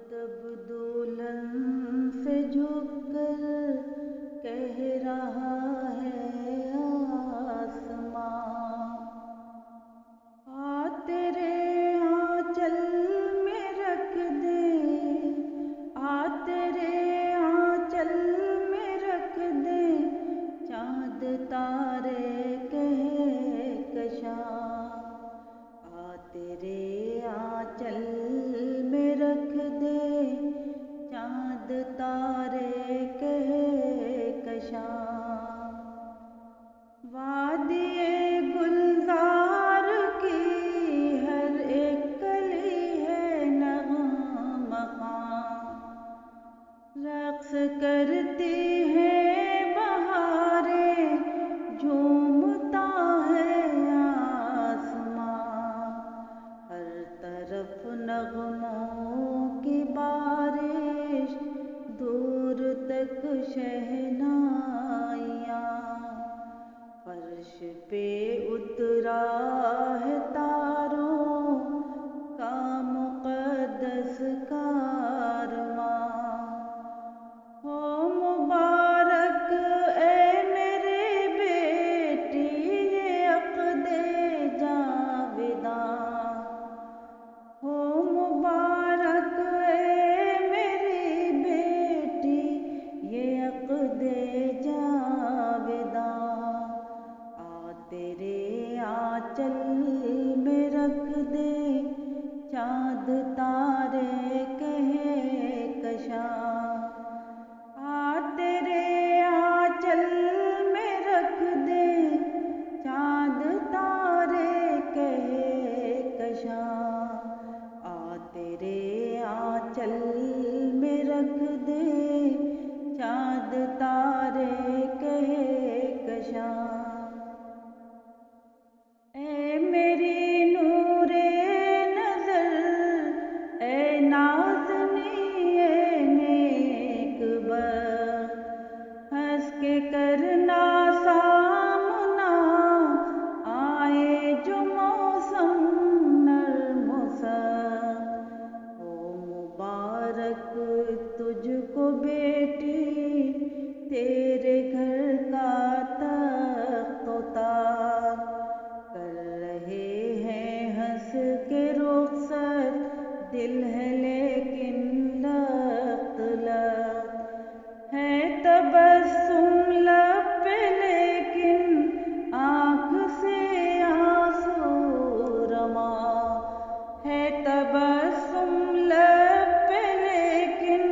تب دلہن سے جھک کر کہہ رہا ہے آسماں، تیرے آنچل میں رکھ دے، تیرے آنچل میں رکھ دے چاند تارے کہکشاں، تیرے آنچل میں رکھ دے چاند تارے کہکشاں۔ وادی گلزار کی ہر ایک کلی ہے نغمہ خواں، رقص کرتی ہے بہاریں جھومتا ہے آسماں، ہر طرف نغموں کی بارش، دور تک شہنائیاں، فرش پہ اترا ہے تاروں کا مقدس کارواں۔ ہو مبارک اے میری بیٹی یہ عقد جاویداں، ہو مبارک اے میری بیٹی یہ عقد جاویداں، تیرے آنچل میں رکھ دے چاند تارے کہکشاں، تیرے آنچل میں رکھ دے چاند تارے کہکشاں، تیرے آنچل میں رکھ دے چاند تارے کہکشاں۔ اے میری نور نظر، اے نازنی اے نیک بخت، ہنس کے کرنا سامنا آئے جو موسم نرم و سخت، ہو مبارک تجھ کو بیٹی تیرے گھر کا تخت و تاج، کر رہے ہیں ہنس کے رخصت دل ہے لیکن لخت لخت، ہے تبسم لب پہ لیکن آنکھ سے آنسو رواں، ہے تبسم لب پہ لیکن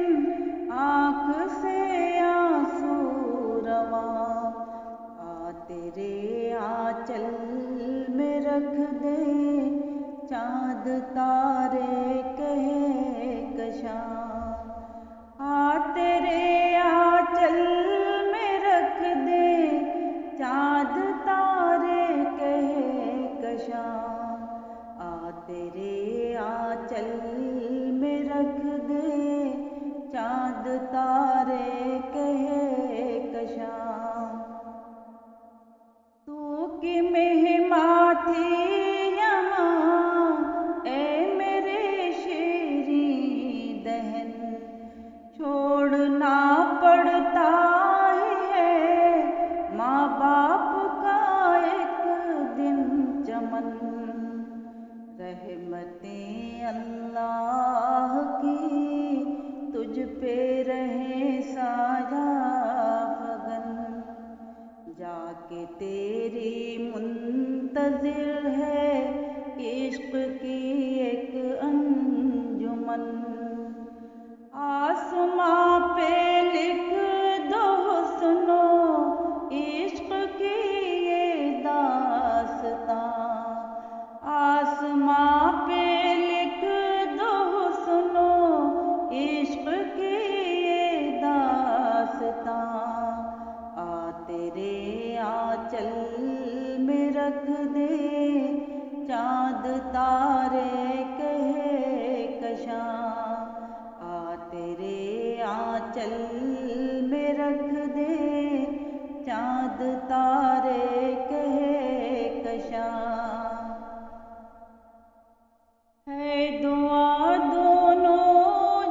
آنکھ سے آنسو رواں، تیرے آنچل میں رکھ دے چاند تارے کہکشاں، تیرے آنچل میں رکھ دے چاند تارے کہکشاں، تیرے آنچل میں رکھ دے چاند تارے کہکشاں۔ تو کی مہماں تھی یہاں اے میرے شیریں دہن، چھوڑنا پڑتا ہی ہے ماں باپ کا ایک دن چمن، رحمتیں اللہ کی تجھ پہ رہیں سایہ فگن، جا کے تیری منتظر ہے عشق کی ایک انجمن، آسماں پہ لکھ دو حسن و عشق کی یہ داستاں، آسماں پہ لکھ دو حسن و عشق کی یہ داستاں، تیرے آنچل میں رکھ دے چاند تارے کہکشاں، تیرے آنچل میں رکھ دے چاند تارے کہکشاں، ہے دعا دونوں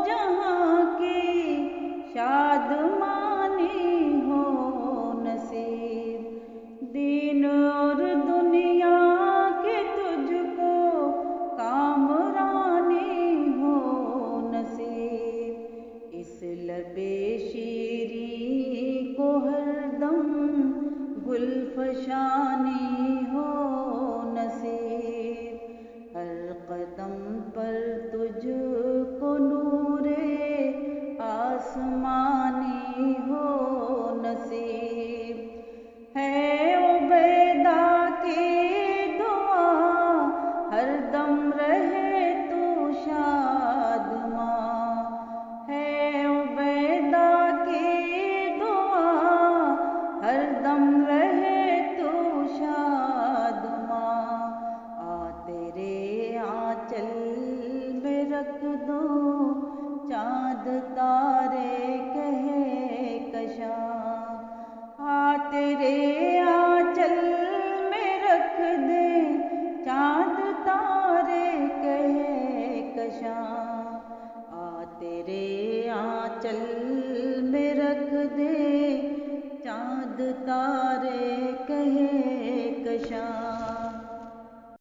تارے کہے کشاں